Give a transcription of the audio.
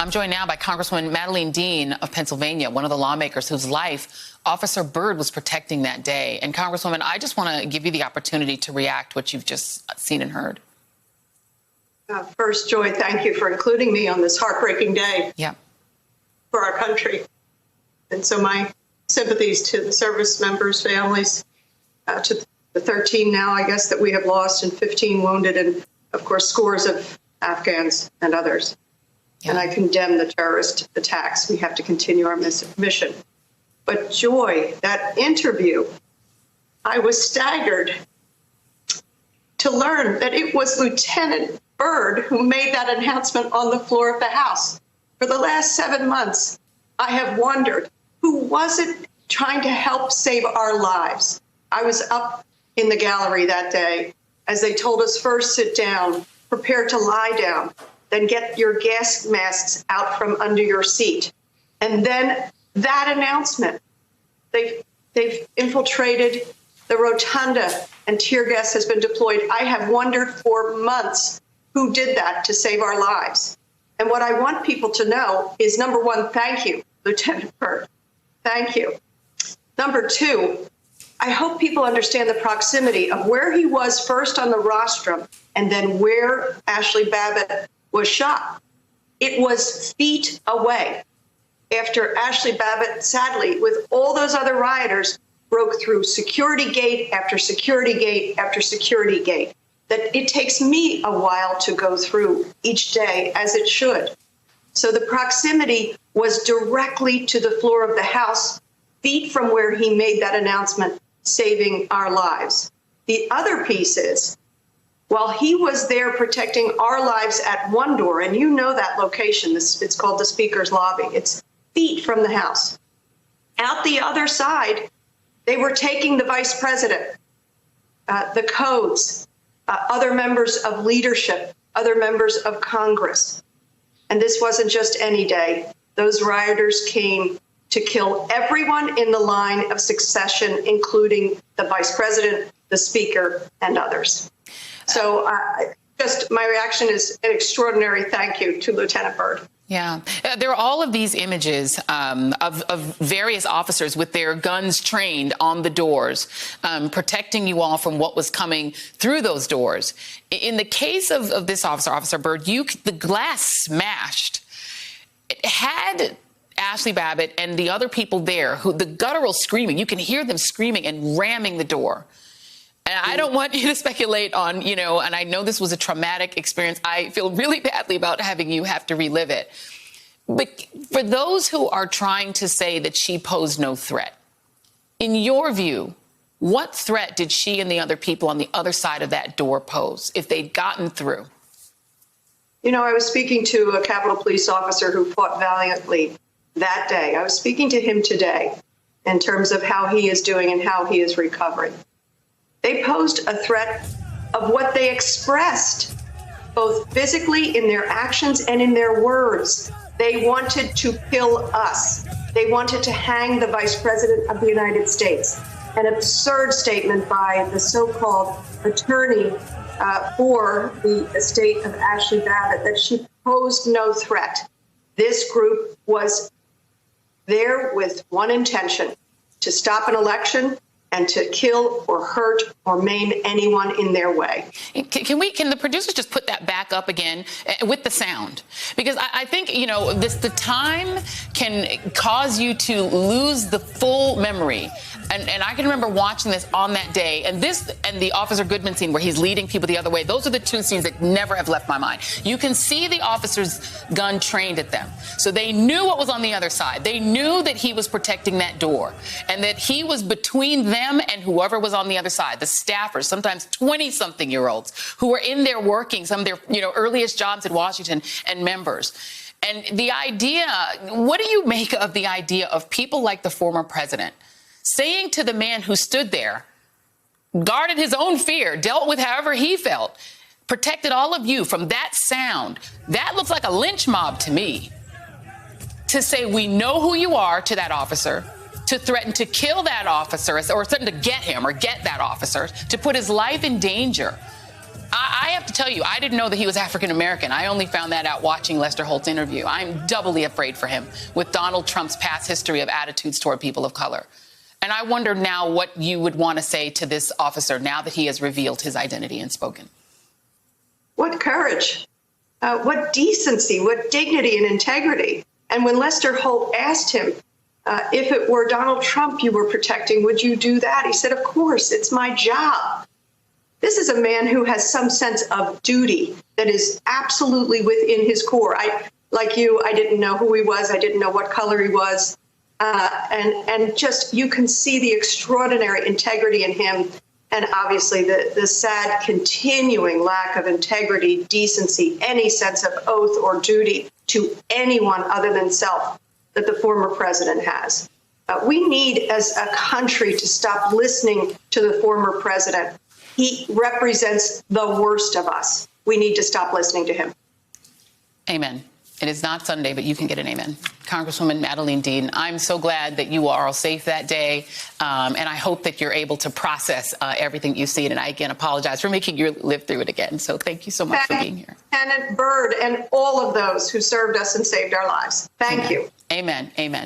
I'm joined now by Congresswoman Madeleine Dean of Pennsylvania, one of the lawmakers whose life Officer Byrd was protecting that day. And Congresswoman, I just want to give you the opportunity to react to what you've just seen and heard. First, Joy, thank you for including me on this heartbreaking day for our country. And so my sympathies to the service members, families, to the 13 now, I guess, that we have lost and 15 wounded, and, of course, scores of Afghans and others. And I condemn the terrorist attacks. We have to continue our mission. But, Joy, that interview, I was staggered to learn that it was Lieutenant Byrd who made that announcement on the floor of the House. For the last 7 months, I have wondered, who was it trying to help save our lives? I was up in the gallery that day as they told us first sit down, prepare to lie down, then get your gas masks out from under your seat. And then that announcement, they've infiltrated the rotunda and tear gas has been deployed. I have wondered for months who did that to save our lives. And what I want people to know is, number one, thank you, Lieutenant Byrd. Thank you. Number two, I hope people understand the proximity of where he was first on the rostrum and then where Ashley Babbitt was shot. It was feet away after Ashley Babbitt, sadly, with all those other rioters, broke through security gate after security gate after security gate, that it takes me a while to go through each day, as it should. So the proximity was directly to the floor of the House, feet from where he made that announcement, saving our lives. The other piece is, while he was there protecting our lives at one door, and you know that location, it's called the Speaker's Lobby, it's feet from the House. Out the other side, they were taking the Vice President, the codes, other members of leadership, other members of Congress. And this wasn't just any day. Those rioters came to kill everyone in the line of succession, including the Vice President, the Speaker, and others. So just my reaction is an extraordinary thank you to Lieutenant Byrd. Yeah, there are all of these images of various officers with their guns trained on the doors, protecting you all from what was coming through those doors. In the case of this officer, Officer Byrd, the glass smashed. Had Ashley Babbitt and the other people there, the guttural screaming, you can hear them screaming and ramming the door. And I don't want you to speculate on, and I know this was a traumatic experience. I feel really badly about having you have to relive it. But for those who are trying to say that she posed no threat, in your view, what threat did she and the other people on the other side of that door pose if they'd gotten through? I was speaking to a Capitol Police officer who fought valiantly that day. I was speaking to him today in terms of how he is doing and how he is recovering. They posed a threat of what they expressed, both physically in their actions and in their words. They wanted to kill us. They wanted to hang the Vice President of the United States. An absurd statement by the so-called attorney for the estate of Ashley Babbitt that she posed no threat. This group was there with one intention: to stop an election and to kill or hurt or maim anyone in their way. Can the producers just put that back up again with the sound? Because I think, the time can cause you to lose the full memory. And I can remember watching this on that day, and the Officer Goodman scene where he's leading people the other way. Those are the two scenes that never have left my mind. You can see the officer's gun trained at them. So they knew what was on the other side. They knew that he was protecting that door and that he was between them and whoever was on the other side, the staffers, sometimes 20-something-year-olds who were in there working, some of their, earliest jobs at Washington, and members. And the idea, what do you make of the idea of people like the former president saying to the man who stood there, guarded his own fear, dealt with however he felt, protected all of you from that sound? That looks like a lynch mob to me. To say, we know who you are, to that officer, to threaten to kill that officer or threaten to get him or get that officer, to put his life in danger. I have to tell you, I didn't know that he was African American. I only found that out watching Lester Holt's interview. I'm doubly afraid for him with Donald Trump's past history of attitudes toward people of color. And I wonder now what you would want to say to this officer now that he has revealed his identity and spoken. What courage, what decency, what dignity and integrity. And when Lester Holt asked him, if it were Donald Trump you were protecting, would you do that? He said, of course, it's my job. This is a man who has some sense of duty that is absolutely within his core. Like you, I didn't know who he was. I didn't know what color he was. And just you can see the extraordinary integrity in him. And obviously the sad continuing lack of integrity, decency, any sense of oath or duty to anyone other than self that the former president has. We need as a country to stop listening to the former president. He represents the worst of us. We need to stop listening to him. Amen. It is not Sunday, but you can get an amen. Congresswoman Madeleine Dean, I'm so glad that you are all safe that day, and I hope that you're able to process everything you see. And I, again, apologize for making you live through it again. So thank you so much for being here. Lieutenant Byrd and all of those who served us and saved our lives. Thank you. Amen. Amen.